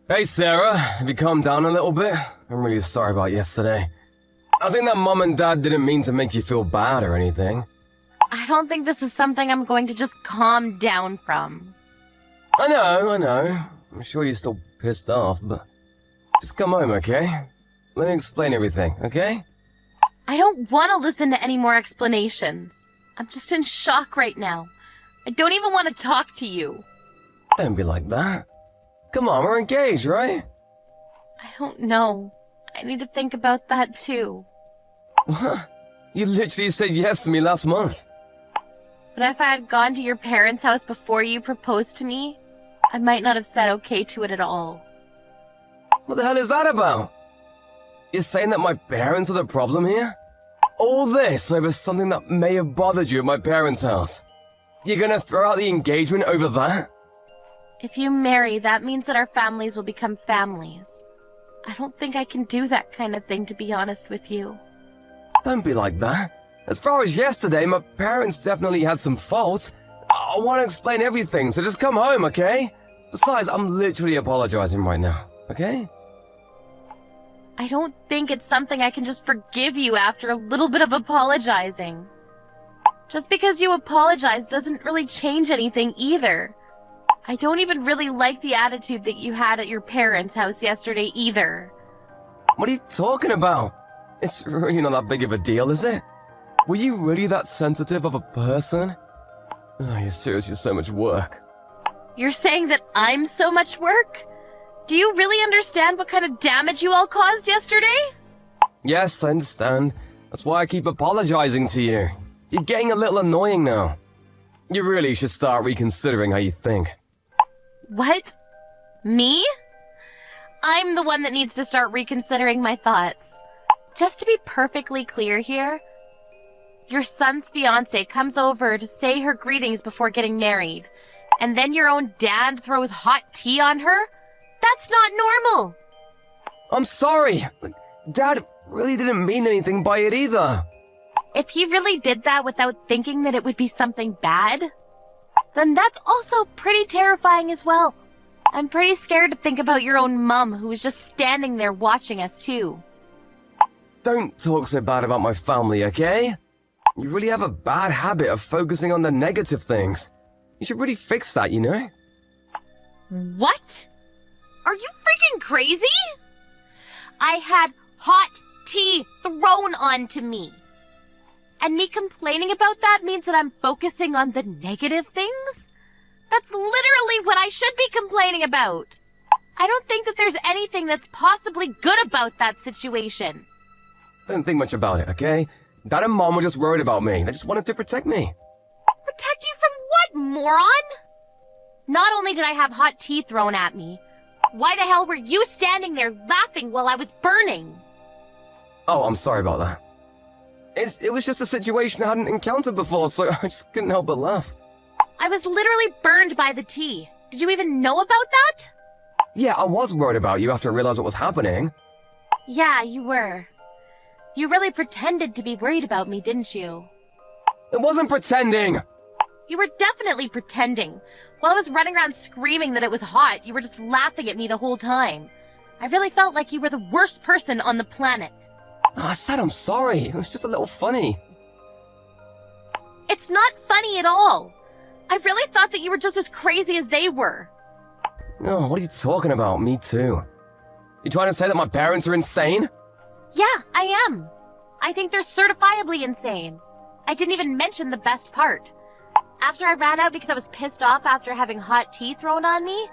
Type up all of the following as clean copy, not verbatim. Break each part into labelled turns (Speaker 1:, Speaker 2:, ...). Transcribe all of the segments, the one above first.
Speaker 1: Hey Sarah, have you calmed down a little bit? I'm really sorry about yesterday. I think that Mom and Dad didn't mean to make you feel bad or anything.
Speaker 2: I don't think this is something I'm going to just calm down from.
Speaker 1: I know. I'm sure you're still pissed off, but just come home, okay? Let me explain everything, okay?
Speaker 2: I don't want to listen to any more explanations. I'm just in shock right now. I don't even want to talk to you.
Speaker 1: Don't be like that. Come on, we're engaged, right?
Speaker 2: I don't know. I need to think about that too.
Speaker 1: What? You literally said yes to me last month.
Speaker 2: But if I had gone to your parents' house before you proposed to me, I might not have said okay to it at all.
Speaker 1: What the hell is that about? You're saying that my parents are the problem here? All this over something that may have bothered you at my parents' house. You're gonna throw out the engagement over that?
Speaker 2: If you marry, that means that our families will become families. I don't think I can do that kind of thing, to be honest with you.
Speaker 1: Don't be like that. As far as yesterday, my parents definitely had some faults. I want to explain everything, so just come home, okay? Besides, I'm literally apologizing right now, okay?
Speaker 2: I don't think it's something I can just forgive you after a little bit of apologizing. Just because you apologize doesn't really change anything either. I don't even really like the attitude that you had at your parents' house yesterday either.
Speaker 1: What are you talking about? It's really not that big of a deal, is it? Were you really that sensitive of a person? Oh, you're seriously so much work.
Speaker 2: You're saying that I'm so much work? Do you really understand what kind of damage you all caused yesterday?
Speaker 1: Yes, I understand. That's why I keep apologizing to you. You're getting a little annoying now. You really should start reconsidering how you think.
Speaker 2: What? Me? I'm the one that needs to start reconsidering my thoughts. Just to be perfectly clear here, your son's fiancé comes over to say her greetings before getting married, and then your own dad throws hot tea on her? That's not normal!
Speaker 1: I'm sorry. Dad really didn't mean anything by it either.
Speaker 2: If he really did that without thinking that it would be something bad, then that's also pretty terrifying as well. I'm pretty scared to think about your own mum who was just standing there watching us too.
Speaker 1: Don't talk so bad about my family, okay? You really have a bad habit of focusing on the negative things. You should really fix that, you know?
Speaker 2: What? Are you freaking crazy? I had hot tea thrown onto me. And me complaining about that means that I'm focusing on the negative things? That's literally what I should be complaining about. I don't think that there's anything that's possibly good about that situation.
Speaker 1: Don't think much about it, okay? Dad and Mom were just worried about me. They just wanted to protect me.
Speaker 2: Protect you from what, moron? Not only did I have hot tea thrown at me, why the hell were you standing there laughing while I was burning?
Speaker 1: Oh, I'm sorry about that. It was just a situation I hadn't encountered before, so I just couldn't help but laugh.
Speaker 2: I was literally burned by the tea. Did you even know about that?
Speaker 1: Yeah, I was worried about you after I realized what was happening.
Speaker 2: Yeah, you were. You really pretended to be worried about me, didn't you?
Speaker 1: It wasn't pretending!
Speaker 2: You were definitely pretending. While I was running around screaming that it was hot, you were just laughing at me the whole time. I really felt like you were the worst person on the planet.
Speaker 1: I said I'm sorry. It was just a little funny.
Speaker 2: It's not funny at all. I really thought that you were just as crazy as they were.
Speaker 1: Oh, what are you talking about? Me too. You trying to say that my parents are insane?
Speaker 2: Yeah, I am. I think they're certifiably insane. I didn't even mention the best part. After I ran out because I was pissed off after having hot tea thrown on me,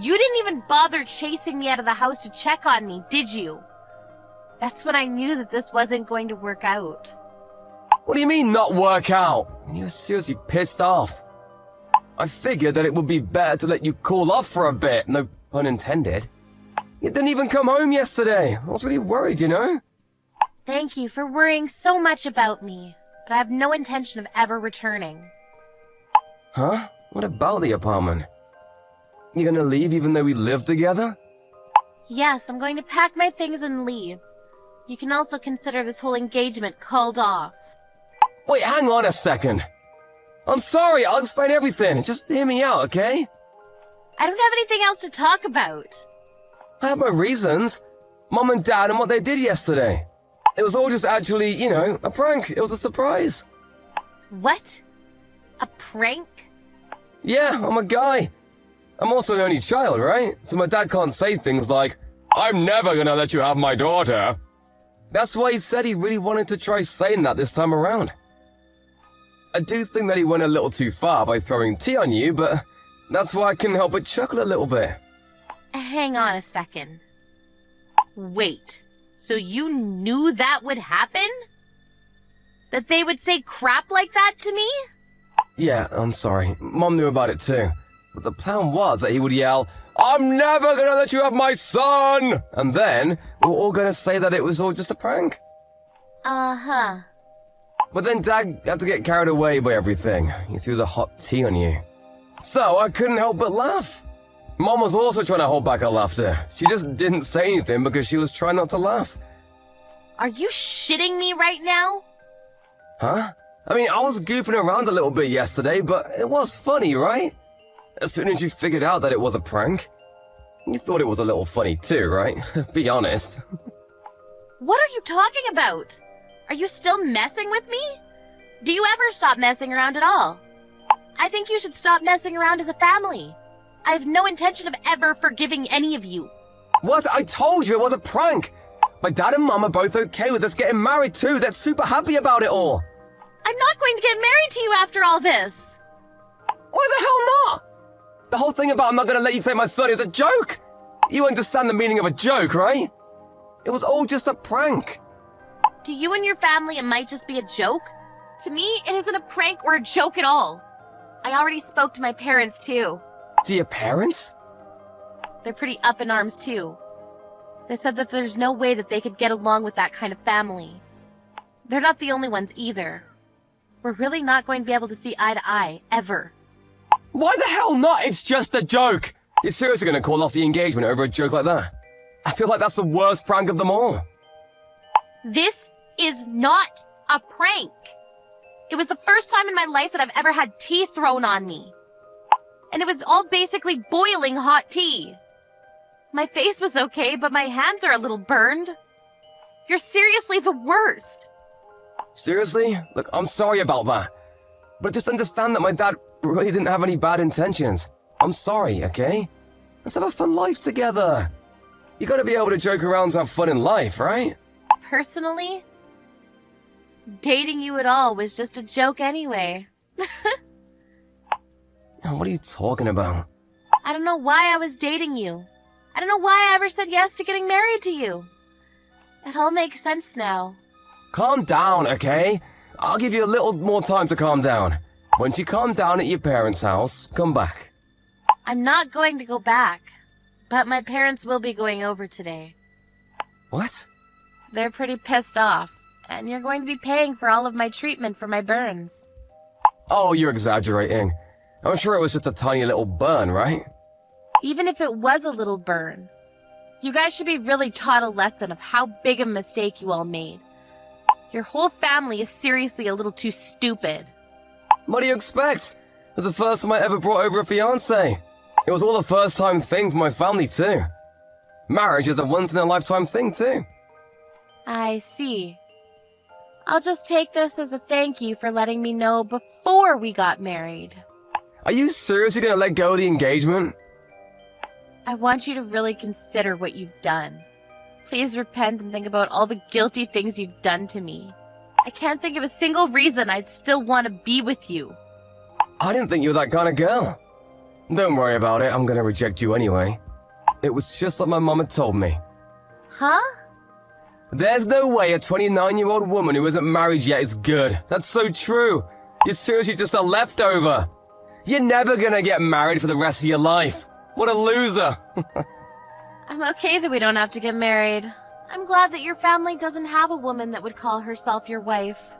Speaker 2: you didn't even bother chasing me out of the house to check on me, did you? That's when I knew that this wasn't going to work out.
Speaker 1: What do you mean, not work out? You were seriously pissed off. I figured that it would be better to let you cool off for a bit, no pun intended. You didn't even come home yesterday. I was really worried, you know?
Speaker 2: Thank you for worrying so much about me, but I have no intention of ever returning.
Speaker 1: Huh? What about the apartment? You gonna leave even though we live together?
Speaker 2: Yes, I'm going to pack my things and leave. You can also consider this whole engagement called off.
Speaker 1: Wait, hang on a second. I'm sorry, I'll explain everything. Just hear me out, okay?
Speaker 2: I don't have anything else to talk about.
Speaker 1: I had my reasons. Mom and Dad and what they did yesterday. It was all just actually, a prank. It was a surprise.
Speaker 2: What? A prank?
Speaker 1: Yeah, I'm a guy. I'm also an only child, right? So my dad can't say things like, "I'm never gonna let you have my daughter." That's why he said he really wanted to try saying that this time around. I do think that he went a little too far by throwing tea on you, but that's why I couldn't help but chuckle a little bit.
Speaker 2: Hang on a second. Wait, so you knew that would happen? That they would say crap like that to me?
Speaker 1: Yeah, I'm sorry. Mom knew about it too. But the plan was that he would yell, "I'm never gonna let you have my son!" And then we were all gonna say that it was all just a prank.
Speaker 2: Uh-huh.
Speaker 1: But then Dad had to get carried away by everything. He threw the hot tea on you. So I couldn't help but laugh. Mom was also trying to hold back her laughter. She just didn't say anything because she was trying not to laugh.
Speaker 2: Are you shitting me right now?
Speaker 1: Huh? I mean, I was goofing around a little bit yesterday, but it was funny, right? As soon as you figured out that it was a prank, you thought it was a little funny too, right? Be honest.
Speaker 2: What are you talking about? Are you still messing with me? Do you ever stop messing around at all? I think you should stop messing around as a family. I have no intention of ever forgiving any of you.
Speaker 1: What? I told you it was a prank! My dad and mom are both okay with us getting married too. They're super happy about it all.
Speaker 2: I'm not going to get married to you after all this.
Speaker 1: Why the hell not? The whole thing about I'm not gonna let you take my son is a joke. You understand the meaning of a joke, right? It was all just a prank.
Speaker 2: To you and your family, it might just be a joke. To me, it isn't a prank or a joke at all. I already spoke to my parents too.
Speaker 1: To your parents?
Speaker 2: They're pretty up in arms too. They said that there's no way that they could get along with that kind of family. They're not the only ones either. We're really not going to be able to see eye to eye, ever.
Speaker 1: Why the hell not? It's just a joke. You're seriously gonna call off the engagement over a joke like that? I feel like that's the worst prank of them all.
Speaker 2: This is not a prank. It was the first time in my life that I've ever had tea thrown on me. And it was all basically boiling hot tea. My face was okay, but my hands are a little burned. You're seriously the worst.
Speaker 1: Seriously? Look, I'm sorry about that. But just understand that my dad really didn't have any bad intentions. I'm sorry, okay? Let's have a fun life together. You gotta be able to joke around to have fun in life, right?
Speaker 2: Personally, dating you at all was just a joke anyway.
Speaker 1: What are you talking about?
Speaker 2: I don't know why I was dating you. I don't know why I ever said yes to getting married to you. It all makes sense now.
Speaker 1: Calm down, okay? I'll give you a little more time to calm down. Once you calm down at your parents' house, come back.
Speaker 2: I'm not going to go back, but my parents will be going over today.
Speaker 1: What?
Speaker 2: They're pretty pissed off, and you're going to be paying for all of my treatment for my burns.
Speaker 1: Oh, you're exaggerating. I'm sure it was just a tiny little burn, right?
Speaker 2: Even if it was a little burn, you guys should be really taught a lesson of how big a mistake you all made. Your whole family is seriously a little too stupid.
Speaker 1: What do you expect? It was the first time I ever brought over a fiancé. It was all a first-time thing for my family, too. Marriage is a once-in-a-lifetime thing, too.
Speaker 2: I see. I'll just take this as a thank you for letting me know before we got married.
Speaker 1: Are you seriously gonna let go of the engagement?
Speaker 2: I want you to really consider what you've done. Please repent and think about all the guilty things you've done to me. I can't think of a single reason I'd still want to be with you.
Speaker 1: I didn't think you were that kind of girl. Don't worry about it, I'm gonna reject you anyway. It was just like my mom had told me.
Speaker 2: Huh?
Speaker 1: There's no way a 29-year-old woman who isn't married yet is good. That's so true. You're seriously just a leftover. You're never gonna get married for the rest of your life. What a loser.
Speaker 2: I'm okay that we don't have to get married. I'm glad that your family doesn't have a woman that would call herself your wife.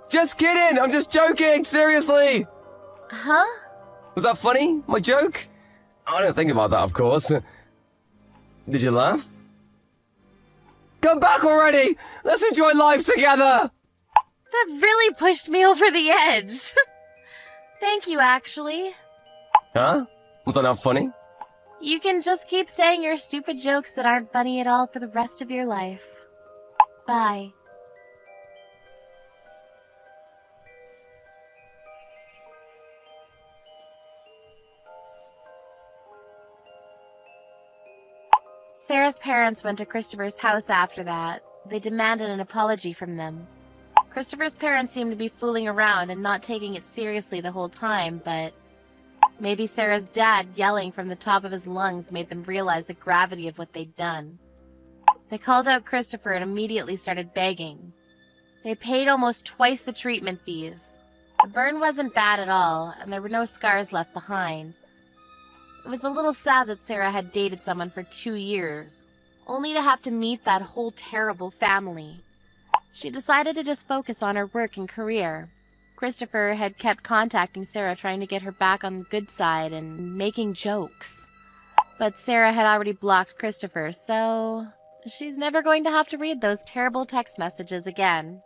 Speaker 1: Just kidding, I'm just joking, seriously.
Speaker 2: Huh?
Speaker 1: Was that funny, my joke? I don't think about that, of course. Did you laugh? Come back already! Let's enjoy life together!
Speaker 2: That really pushed me over the edge. Thank you, actually.
Speaker 1: Huh? Was that not funny?
Speaker 2: You can just keep saying your stupid jokes that aren't funny at all for the rest of your life. Bye. Sarah's parents went to Christopher's house after that. They demanded an apology from them. Christopher's parents seemed to be fooling around and not taking it seriously the whole time, but maybe Sarah's dad yelling from the top of his lungs made them realize the gravity of what they'd done. They called out Christopher and immediately started begging. They paid almost twice the treatment fees. The burn wasn't bad at all, and there were no scars left behind. It was a little sad that Sarah had dated someone for 2 years, only to have to meet that whole terrible family. She decided to just focus on her work and career. Christopher had kept contacting Sarah, trying to get her back on the good side and making jokes. But Sarah had already blocked Christopher, so she's never going to have to read those terrible text messages again.